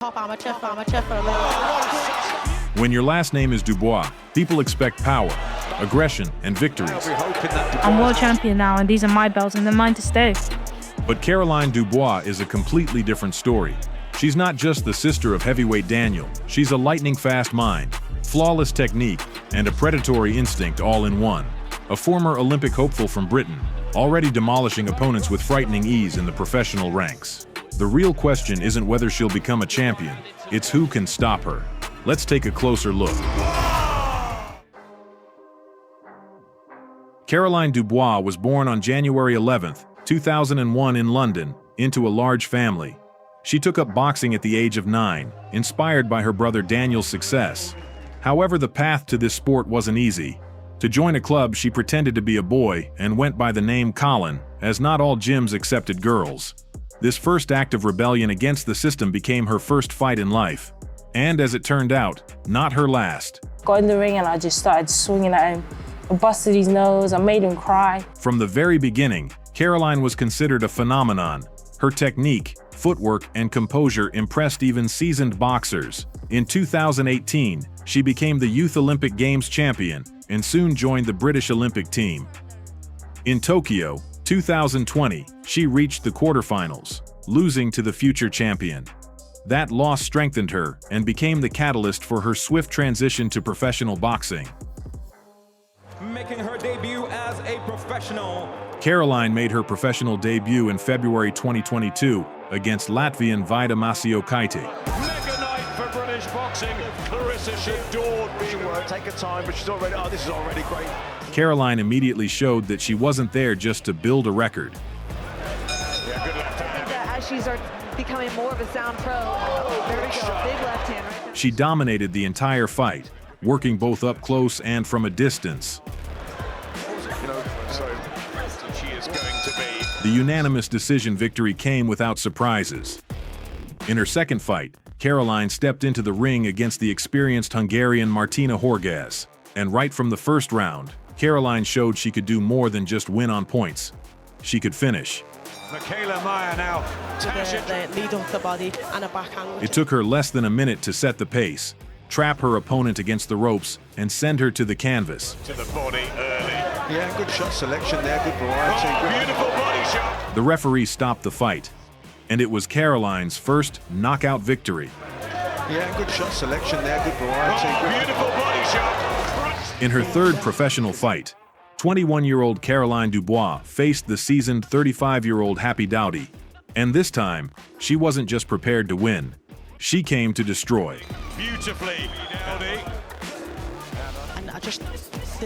top amateur for a little while. When your last name is Dubois, people expect power, aggression, and victories. I'm world champion now, and these are my belts, and they're mine to stay. But Caroline Dubois is a completely different story. She's not just the sister of heavyweight Daniel, she's a lightning-fast mind, flawless technique, and a predatory instinct all in one. A former Olympic hopeful from Britain, already demolishing opponents with frightening ease in the professional ranks. The real question isn't whether she'll become a champion, it's who can stop her. Let's take a closer look. Caroline Dubois was born on January 11, 2001 in London, into a large family. She took up boxing at the age of 9, inspired by her brother Daniel's success. However, the path to this sport wasn't easy. To join a club, she pretended to be a boy and went by the name Colin, as not all gyms accepted girls. This first act of rebellion against the system became her first fight in life. And as it turned out, not her last. Got in the ring and I just started swinging at him. I busted his nose, I made him cry. From the very beginning, Caroline was considered a phenomenon. Her technique, footwork, and composure impressed even seasoned boxers. In 2018, she became the Youth Olympic Games champion and soon joined the British Olympic team. In Tokyo, 2020, she reached the quarterfinals, losing to the future champion. That loss strengthened her and became the catalyst for her swift transition to professional boxing. Making her debut as a professional. Caroline made her professional debut in February 2022 against Latvian Vida Masiokaite. Mega night for British boxing. Clarissa adored being work. Take her time, but she's already, this is already great. Caroline immediately showed that she wasn't there just to build a record. Yeah, good left hand. As she's becoming more of a sound pro. Oh, there we go, big left hand right there. She dominated the entire fight, working both up close and from a distance. So she is going to be. The unanimous decision victory came without surprises. In her second fight, Caroline stepped into the ring against the experienced Hungarian Martina Horgász. And right from the first round, Caroline showed she could do more than just win on points. She could finish. Michaela Meyer now. The lead of the body and a backhand. It took her less than a minute to set the pace, trap her opponent against the ropes, and send her to the canvas. To the body early. Yeah, good shot selection there, good variety. Oh, beautiful body shot. The referee stopped the fight, and it was Caroline's first knockout victory. Yeah, good shot selection there, good variety. Oh, beautiful body shot. In her third professional fight, 21-year-old Caroline Dubois faced the seasoned 35-year-old Happy Dowdy. And this time, she wasn't just prepared to win. She came to destroy. Beautifully, Dowdy. And I just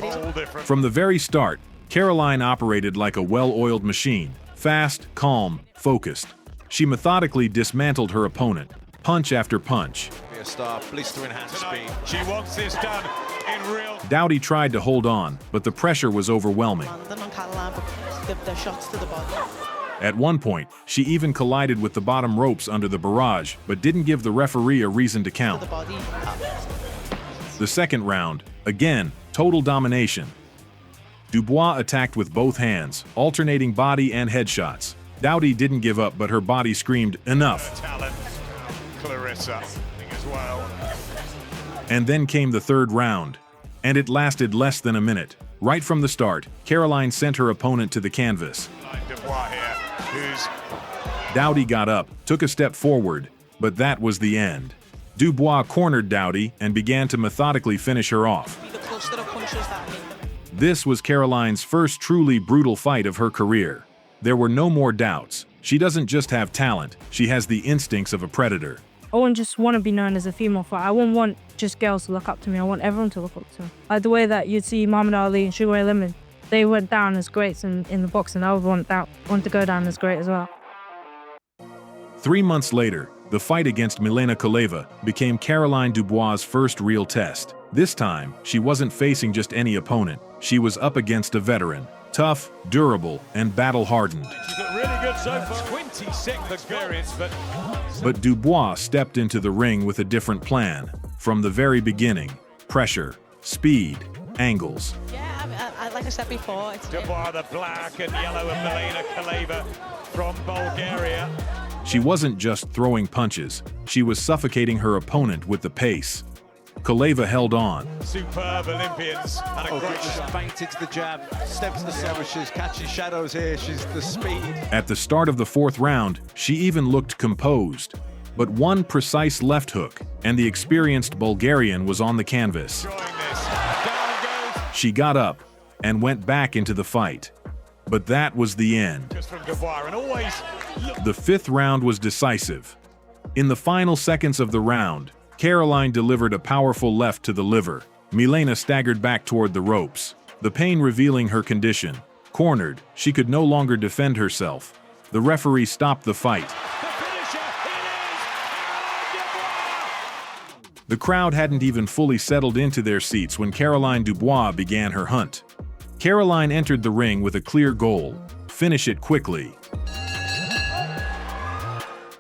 All different. From the very start, Caroline operated like a well-oiled machine, fast, calm, focused. She methodically dismantled her opponent, punch after punch. Be a star, blister enhanced speed. She wants this done in real. Dowdy tried to hold on, but the pressure was overwhelming. landing on Caroline, but the shots to the body. At one point, she even collided with the bottom ropes under the barrage, but didn't give the referee a reason to To count. the body. The second round, again, total domination. Dubois attacked with both hands, alternating body and head shots. Dowdy didn't give up, but her body screamed, "Enough!" Talent. Clarissa as well. And then came the third round, and it lasted less than a minute. Right from the start, Caroline sent her opponent to the canvas. Caroline Dubois here, who's Dowdy got up, took a step forward, but that was the end. Dubois cornered Dowdy and began to methodically finish her off. The cluster of punches that This was Caroline's first truly brutal fight of her career. There were no more doubts. She doesn't just have talent, she has the instincts of a predator. I wouldn't just want to be known as a female fighter. I wouldn't want just girls to look up to me. I want everyone to look up to me. Like the way that you'd see Muhammad Ali and Sugar Ray Leonard, they went down as greats in the boxing. I would want to go down as great as well. 3 months later, the fight against Milena Koleva became Caroline Dubois' first real test. This time, she wasn't facing just any opponent. She was up against a veteran, tough, durable, and battle-hardened. she's got really good so far. 26th experience, But Dubois stepped into the ring with a different plan. From the very beginning, pressure, speed, angles. Yeah, like I said before, it's Dubois, the black and yellow of Milena Koleva from Bulgaria. She wasn't just throwing punches, she was suffocating her opponent with the pace. Kolev held on. Superb Olympians and a great shot. Fainted to the jab, steps to the center, she's catching shadows here, she's the speed. At the start of the fourth round, she even looked composed. But one precise left hook, and the experienced Bulgarian was on the canvas. Enjoying this. Down goes. She got up and went back into the fight. But that was the end. Just from Dubois, and always The fifth round was decisive. In the final seconds of the round, Caroline delivered a powerful left to the liver. Milena staggered back toward the ropes, the pain revealing her condition. Cornered, she could no longer defend herself. The referee stopped the fight. the finisher. It is Caroline Dubois. The crowd hadn't even fully settled into their seats when Caroline Dubois began her hunt. Caroline entered the ring with a clear goal: finish it quickly.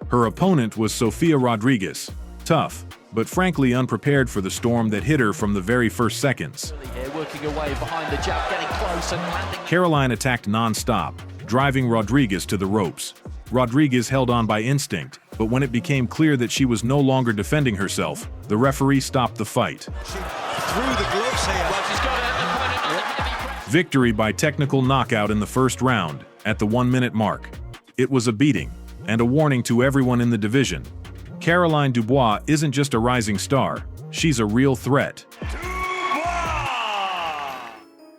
Her opponent was Sofia Rodriguez, tough, but frankly unprepared for the storm that hit her from the very first seconds. Working away behind the jab, getting close and landing. Caroline attacked non-stop, driving Rodriguez to the ropes. Rodriguez held on by instinct, but when it became clear that she was no longer defending herself, the referee stopped the fight. She threw the gloves here. Well, she's got an opponent on the heavy press. Victory by technical knockout in the first round, at the 1-minute mark. It was a beating, and a warning to everyone in the division. Caroline Dubois isn't just a rising star, she's a real threat.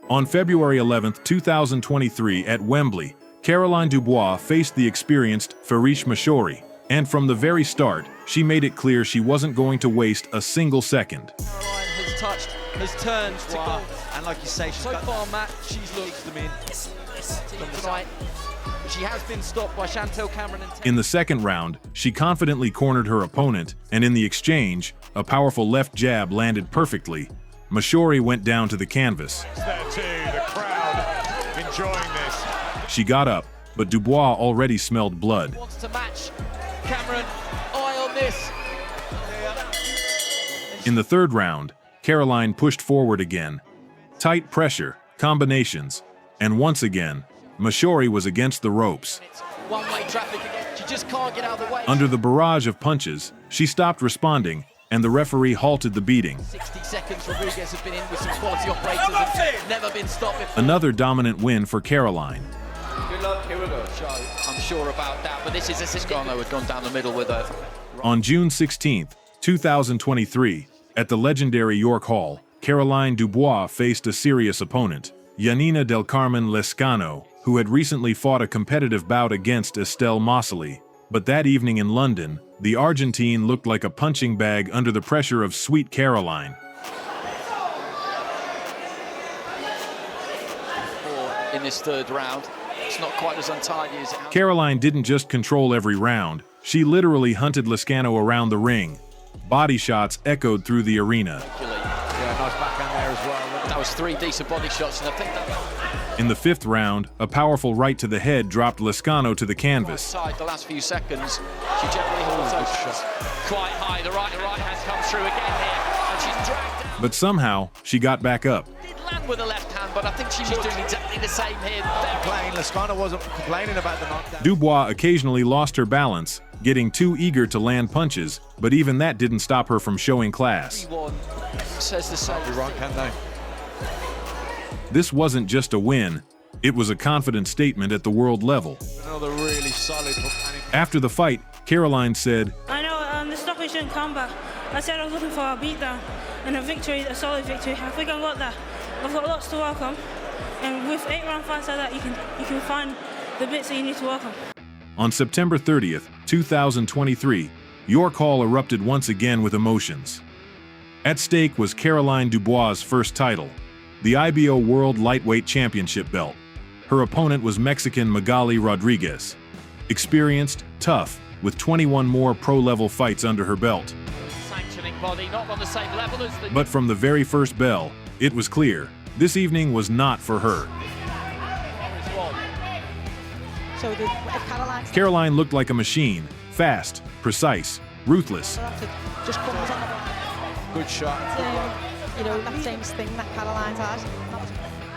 On February 11, 2023 at Wembley, Caroline Dubois faced the experienced Farish Mashori, and from the very start, she made it clear she wasn't going to waste a single second. Caroline has touched, has turned to goal. And like you say, she's So got far, Matt, she's looked them in. tonight. She has been stopped by Chantel Cameron and In the second round, she confidently cornered her opponent, and in the exchange, a powerful left jab landed perfectly. Mashori went down to the canvas. There too, the crowd enjoying this. She got up, but Dubois already smelled blood. wants to match Cameron. Eye on this. In the third round, Caroline pushed forward again. Tight pressure, combinations, and once again, Mashori was against the ropes. It's one-way traffic again. She just can't get out of the way. Under the barrage of punches, she stopped responding, and the referee halted the beating. 60 seconds. Rodriguez has been in with some quality operators and never been stopped before. Another dominant win for Caroline. Good luck. Here we go. I'm sure about that, but this is a Scano had gone down the middle with her. On June 16, 2023, at the legendary York Hall, Caroline Dubois faced a serious opponent, Yanina del Carmen Lescano, who had recently fought a competitive bout against Estelle Mosseli. But that evening in London, the Argentine looked like a punching bag under the pressure of sweet Caroline. In this third round, it's not quite as untidy as it has. Caroline didn't just control every round, she literally hunted Lescano around the ring. Body shots echoed through the arena. Yeah, nice backhand there as well. That was 3 decent body shots, and I think that In the fifth round, a powerful right to the head dropped Lescano to the canvas. side the last few seconds, she generally holds those shots quite high. The right has come through again here, and she's dragged down. But somehow, she got back up. Did land with the left hand, but I think she was doing exactly the same here. Playing, Lescano wasn't complaining about the knockdown. Dubois occasionally lost her balance, getting too eager to land punches, but even that didn't stop her from showing class. Everyone says the same. Be wrong, can they? This wasn't just a win, it was a confident statement at the world level. Another really solid. After the fight, Caroline said, I know the stoppage didn't come back. I said I was looking for a beatdown and a victory, a solid victory. I think I got that. I've got lots to work on, and with 8-round fights like that, you can find the bits that you need to work on. On September 30th, 2023, York Hall erupted once again with emotions. At stake was Caroline Dubois' first title, the IBO World Lightweight Championship belt. Her opponent was Mexican Magali Rodriguez. Experienced, tough, with 21 more pro-level fights under her belt. Sanctioning body, not on the same level as the... But from the very first bell, it was clear, this evening was not for her. So did Caroline. Caroline looked like a machine, fast, precise, ruthless. Just crumbles on the ground. Good shot. That same thing that Caroline's had.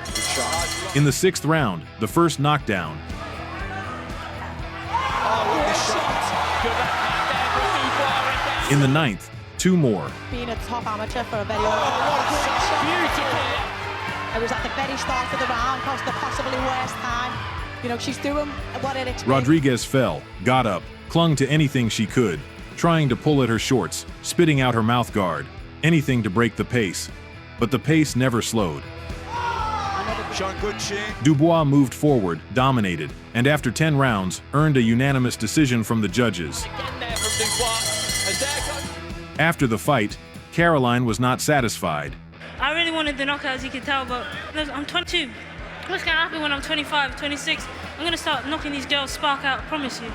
Good shot. In the sixth round, the first knockdown, Oh, what a shot. In the 9th, 2 more. Being a top amateur for a very long time. Beautiful. It was at the very start of the round, caused the possibly worst time. You know, she's doing what it expects. Rodriguez fell, got up, clung to anything she could, trying to pull at her shorts, spitting out her mouth guard, anything to break the pace. But the pace never slowed. Dubois moved forward, dominated, and after 10 rounds, earned a unanimous decision from the judges. After the fight, Caroline was not satisfied. I really wanted the knockout, as you can tell, but I'm 22. What's going to happen when I'm 25, 26? I'm going to start knocking these girls' spark out, I promise you.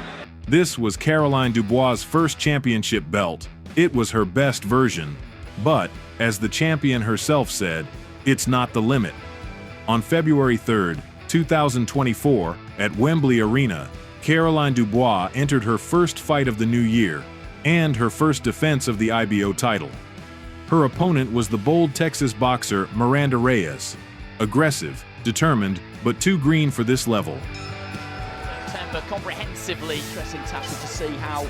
This was Caroline Dubois' first championship belt. It was her best version. But, as the champion herself said, it's not the limit. On February 3, 2024, at Wembley Arena, Caroline Dubois entered her first fight of the new year and her first defense of the IBO title. Her opponent was the bold Texas boxer Miranda Reyes. Aggressive, determined, but too green for this level. Comprehensively pressing Tasha to see how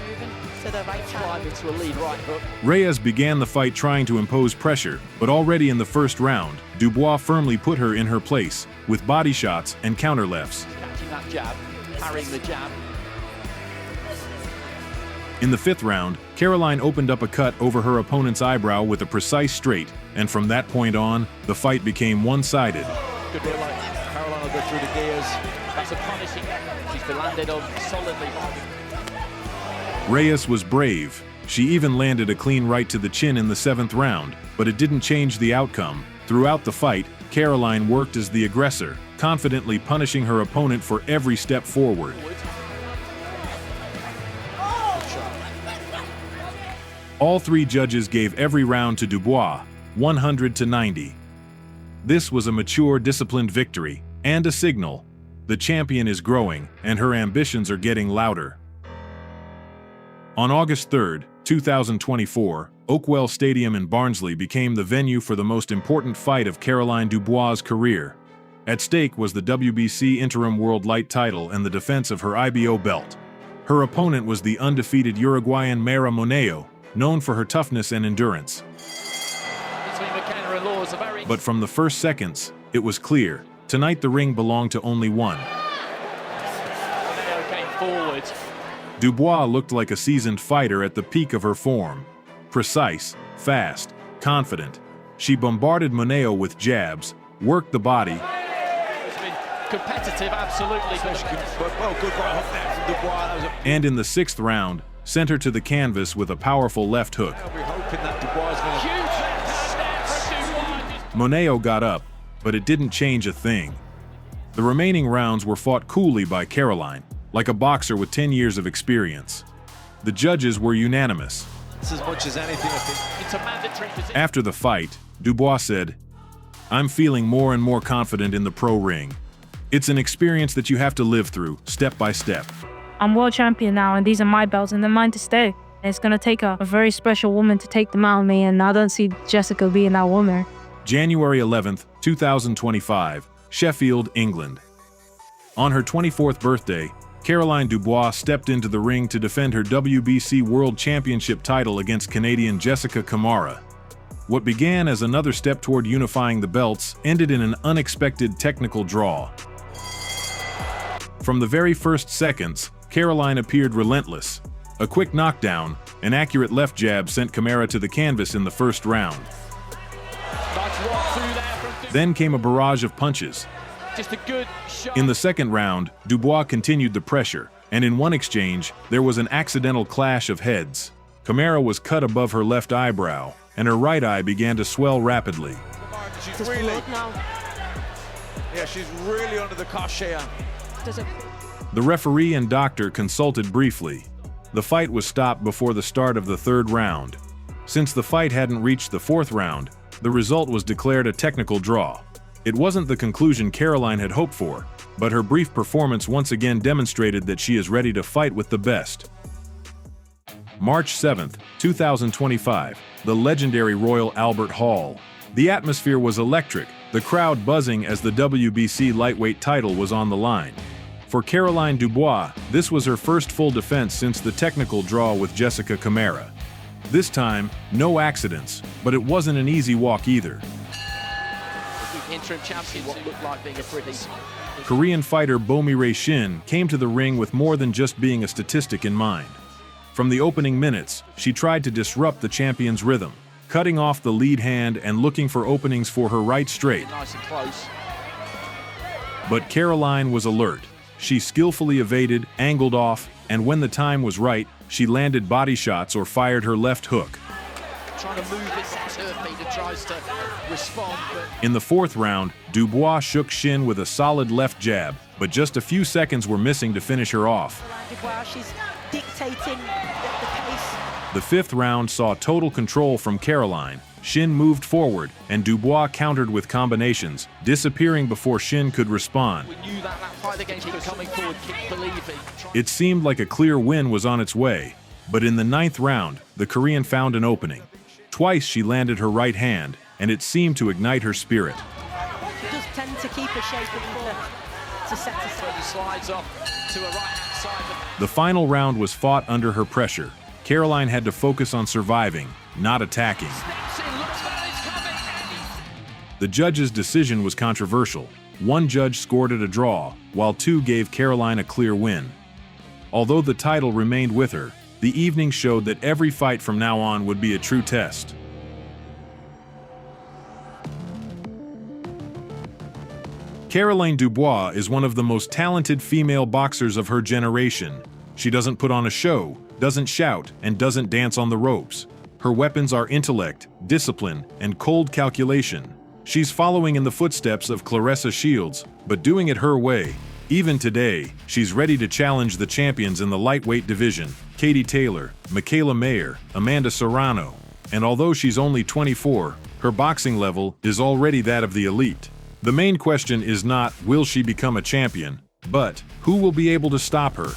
To the right drive into a lead right hook. Reyes began the fight trying to impose pressure, but already in the first round, Dubois firmly put her in her place, with body shots and counter lefts. Catching that jab, parrying the jab. In the 5th round, Caroline opened up a cut over her opponent's eyebrow with a precise straight, and from that point on, the fight became one-sided. Good bit like Caroline will go through the gears. That's a punishing. She's been landed on solidly. Reyes was brave. She even landed a clean right to the chin in the 7th round, but it didn't change the outcome. Throughout the fight, Caroline worked as the aggressor, confidently punishing her opponent for every step forward. All 3 judges gave every round to Dubois, 100-90. This was a mature, disciplined victory, and a signal. The champion is growing, and her ambitions are getting louder. On August 3, 2024, Oakwell Stadium in Barnsley became the venue for the most important fight of Caroline Dubois' career. At stake was the WBC Interim World Light title and the defense of her IBO belt. Her opponent was the undefeated Uruguayan Mayra Moneo, known for her toughness and endurance. But from the first seconds, it was clear, tonight the ring belonged to only one. Moneo came forward. Dubois looked like a seasoned fighter at the peak of her form. Precise, fast, confident. She bombarded Moneo with jabs, worked the body, It's been competitive, absolutely. Well, good right hook there from Dubois. and in the 6th round, sent her to the canvas with a powerful left hook. We're hoping that Dubois is going to... Huge left hand there from Dubois. Moneo got up, but it didn't change a thing. The remaining rounds were fought coolly by Caroline, like a boxer with 10 years of experience. The judges were unanimous. It's as much as anything, I think. It's a mandatory position. After the fight, Dubois said, "I'm feeling more and more confident in the pro ring. It's an experience that you have to live through, step by step." I'm world champion now, and these are my belts, and they're mine to stay. It's going to take a very special woman to take them out of me, and I don't see Jessica being that woman. January 11th, 2025, Sheffield, England. On her 24th birthday, Caroline Dubois stepped into the ring to defend her WBC World Championship title against Canadian Jessica Camara. What began as another step toward unifying the belts ended in an unexpected technical draw. From the very first seconds, Caroline appeared relentless. A quick knockdown, an accurate left jab sent Camara to the canvas in the first round. Nice walk through there from Dubois. Then came a barrage of punches. Just a good shot. In the second round, Dubois continued the pressure, and in one exchange, there was an accidental clash of heads. Camara was cut above her left eyebrow, and her right eye began to swell rapidly. She's really... Yeah, she's really under the cosh here. The referee and doctor consulted briefly. The fight was stopped before the start of the 3rd round. Since the fight hadn't reached the 4th round, the result was declared a technical draw. It wasn't the conclusion Caroline had hoped for, but her brief performance once again demonstrated that she is ready to fight with the best. March 7th, 2025, the legendary Royal Albert Hall. The atmosphere was electric, the crowd buzzing as the WBC lightweight title was on the line. For Caroline Dubois, this was her first full defense since the technical draw with Jessica Camara. This time, no accidents, but it wasn't an easy walk either. Interim champion, what looked like being a pretty... Korean fighter Bomi Shin came to the ring with more than just being a statistic in mind. From the opening minutes, she tried to disrupt the champion's rhythm, cutting off the lead hand and looking for openings for her right straight. Nice and close. But Caroline was alert. She skillfully evaded, angled off, and when the time was right, she landed body shots or fired her left hook. Trying to move it to her feet and tries to respond, but... In the fourth round, Dubois shook Shin with a solid left jab, but just a few seconds were missing to finish her off. Caroline Dubois, she's dictating the pace. The fifth round saw total control from Caroline. Shin moved forward, and Dubois countered with combinations, disappearing before Shin could respond. We knew that fight against keep coming forward, keep believing. It seemed like a clear win was on its way, but in the ninth round, the Korean found an opening. Twice she landed her right hand, and it seemed to ignite her spirit. She does tend to keep her shape to set aside. He slides off to a right-hand side. The final round was fought under her pressure. Caroline had to focus on surviving, not attacking. The judge's decision was controversial. One judge scored it a draw, while two gave Caroline a clear win. Although the title remained with her, the evening showed that every fight from now on would be a true test. Caroline Dubois is one of the most talented female boxers of her generation. She doesn't put on a show, doesn't shout, and doesn't dance on the ropes. Her weapons are intellect, discipline, and cold calculation. She's following in the footsteps of Claressa Shields, but doing it her way. Even today, she's ready to challenge the champions in the lightweight division, Katie Taylor, Michaela Mayer, Amanda Serrano. And although she's only 24, her boxing level is already that of the elite. The main question is not, will she become a champion, but who will be able to stop her?